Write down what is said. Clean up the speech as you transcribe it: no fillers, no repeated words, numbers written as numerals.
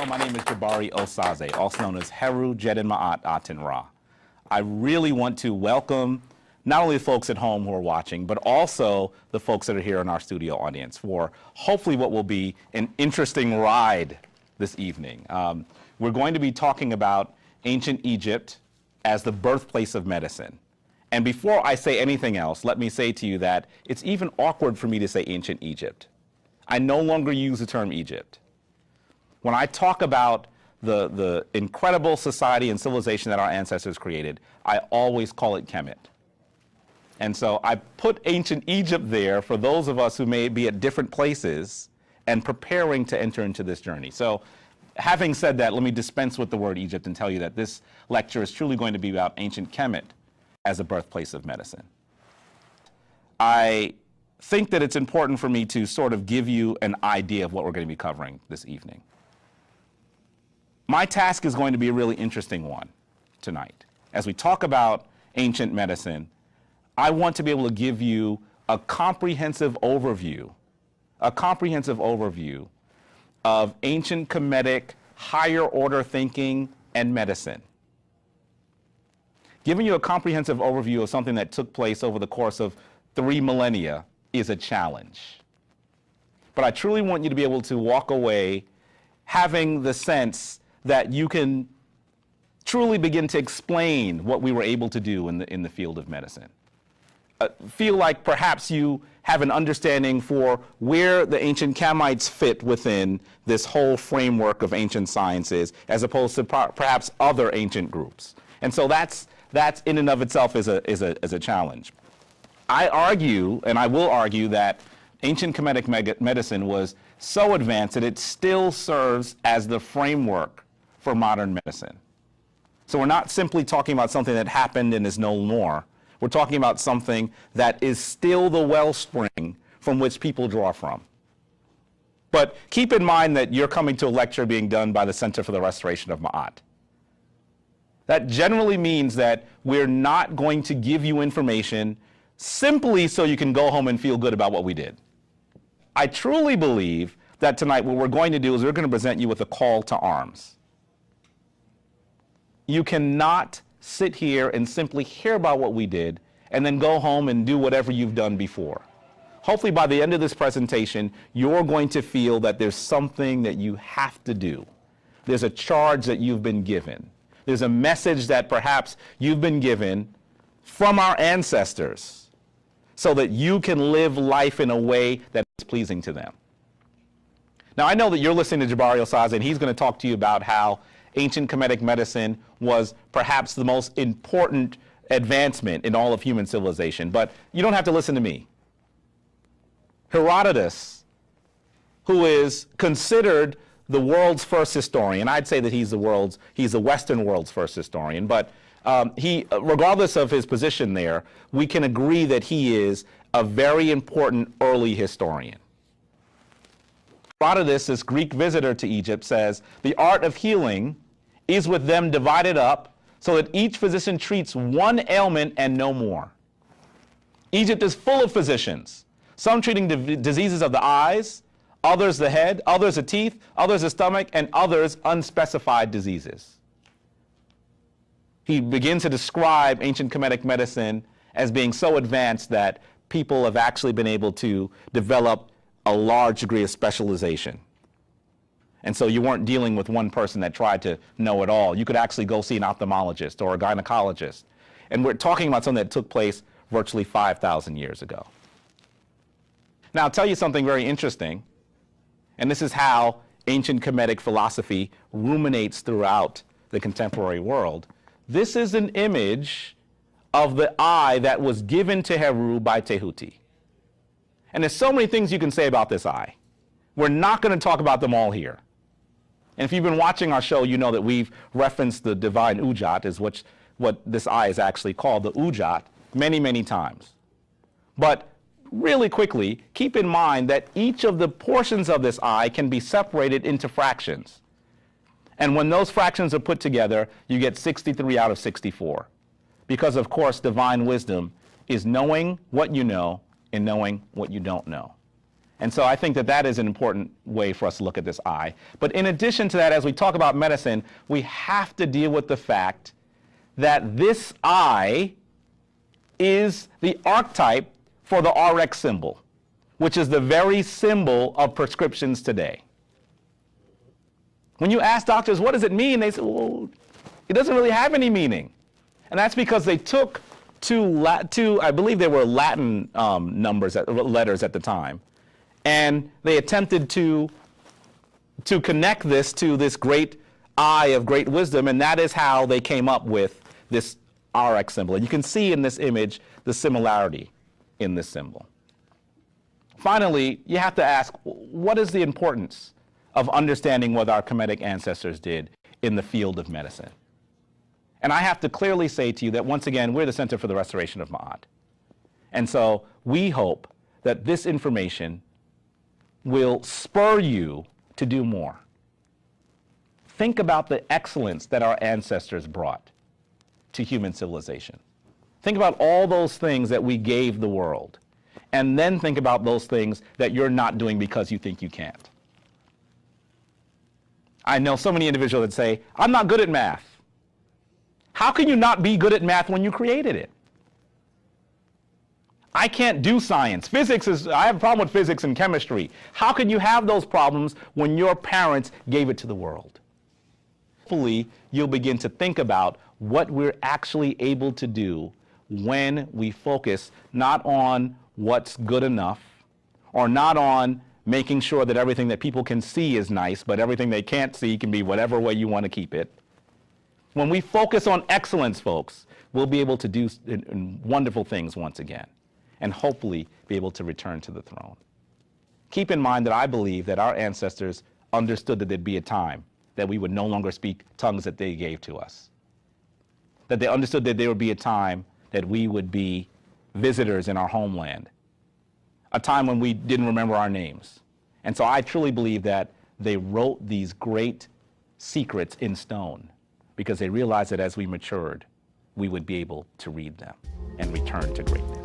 Hello, my name is Jabari Osaze, also known as Heru Jedin Ma'at Aten Ra. I really want to welcome not only the folks at home who are watching, but also the folks that are here in our studio audience for hopefully what will be an interesting ride this evening. We're going to be talking about ancient Egypt as the birthplace of medicine. And before I say anything else, let me say to you that it's even awkward for me to say ancient Egypt. I no longer use the term Egypt. When I talk about the incredible society and civilization that our ancestors created, I always call it Kemet. And so I put ancient Egypt there for those of us who may be at different places and preparing to enter into this journey. So having said that, let me dispense with the word Egypt and tell you that this lecture is truly going to be about ancient Kemet as a birthplace of medicine. I think that it's important for me to sort of give you an idea of what we're going to be covering this evening. My task is going to be a really interesting one tonight. As we talk about ancient medicine, I want to be able to give you a comprehensive overview of ancient Kemetic higher order thinking and medicine. Giving you a comprehensive overview of something that took place over the course of 3 millennia is a challenge. But I truly want you to be able to walk away having the sense that you can truly begin to explain what we were able to do in the field of medicine. Feel like perhaps you have an understanding for where the ancient Kemites fit within this whole framework of ancient sciences, as opposed to perhaps other ancient groups. And so that's in and of itself is a challenge. I argue, and I will argue, that ancient Kemetic medicine was so advanced that it still serves as the framework for modern medicine. So we're not simply talking about something that happened and is no more. We're talking about something that is still the wellspring from which people draw from. But keep in mind that you're coming to a lecture being done by the Center for the Restoration of Ma'at. That generally means that we're not going to give you information simply so you can go home and feel good about what we did. I truly believe that tonight what we're going to do is we're going to present you with a call to arms. You cannot sit here and simply hear about what we did and then go home and do whatever you've done before. Hopefully by the end of this presentation, you're going to feel that there's something that you have to do. There's a charge that you've been given. There's a message that perhaps you've been given from our ancestors so that you can live life in a way that is pleasing to them. Now, I know that you're listening to Jabari Osaze, and he's going to talk to you about how ancient Kemetic medicine was perhaps the most important advancement in all of human civilization. But you don't have to listen to me. Herodotus, who is considered the world's first historian, I'd say that he's the Western world's first historian, but regardless of his position there, we can agree that he is a very important early historian. Herodotus, this Greek visitor to Egypt, says, "The art of healing is with them divided up so that each physician treats one ailment and no more." Egypt is full of physicians, some treating diseases of the eyes, others the head, others the teeth, others the stomach, and others unspecified diseases. He begins to describe ancient Kemetic medicine as being so advanced that people have actually been able to develop a large degree of specialization. And so you weren't dealing with one person that tried to know it all. You could actually go see an ophthalmologist or a gynecologist. And we're talking about something that took place virtually 5,000 years ago. Now, I'll tell you something very interesting, and this is how ancient Kemetic philosophy ruminates throughout the contemporary world. This is an image of the eye that was given to Heru by Tehuti. And there's so many things you can say about this eye. We're not going to talk about them all here. And if you've been watching our show, you know that we've referenced the divine Ujat, is what this eye is actually called, the Ujat, many, many times. But really quickly, keep in mind that each of the portions of this eye can be separated into fractions. And when those fractions are put together, you get 63 out of 64. Because, of course, divine wisdom is knowing what you know and knowing what you don't know. And so I think that that is an important way for us to look at this eye. But in addition to that, as we talk about medicine, we have to deal with the fact that this eye is the archetype for the RX symbol, which is the very symbol of prescriptions today. When you ask doctors, what does it mean? They say, well, it doesn't really have any meaning. And that's because they took two I believe they were Latin letters at the time, and they attempted to connect this to this great eye of great wisdom, and that is how they came up with this RX symbol. And you can see in this image the similarity in this symbol. Finally, you have to ask, what is the importance of understanding what our Kemetic ancestors did in the field of medicine? And I have to clearly say to you that, once again, we're the Center for the Restoration of Ma'at. And so we hope that this information will spur you to do more. Think about the excellence that our ancestors brought to human civilization. Think about all those things that we gave the world. And then think about those things that you're not doing because you think you can't. I know so many individuals that say, I'm not good at math. How can you not be good at math when you created it? I can't do science. I have a problem with physics and chemistry. How can you have those problems when your parents gave it to the world? Hopefully, you'll begin to think about what we're actually able to do when we focus not on what's good enough, or not on making sure that everything that people can see is nice, but everything they can't see can be whatever way you want to keep it. When we focus on excellence, folks, we'll be able to do wonderful things once again, and hopefully be able to return to the throne. Keep in mind that I believe that our ancestors understood that there'd be a time that we would no longer speak tongues that they gave to us. That they understood that there would be a time that we would be visitors in our homeland, a time when we didn't remember our names. And so I truly believe that they wrote these great secrets in stone, because they realized that as we matured, we would be able to read them and return to greatness.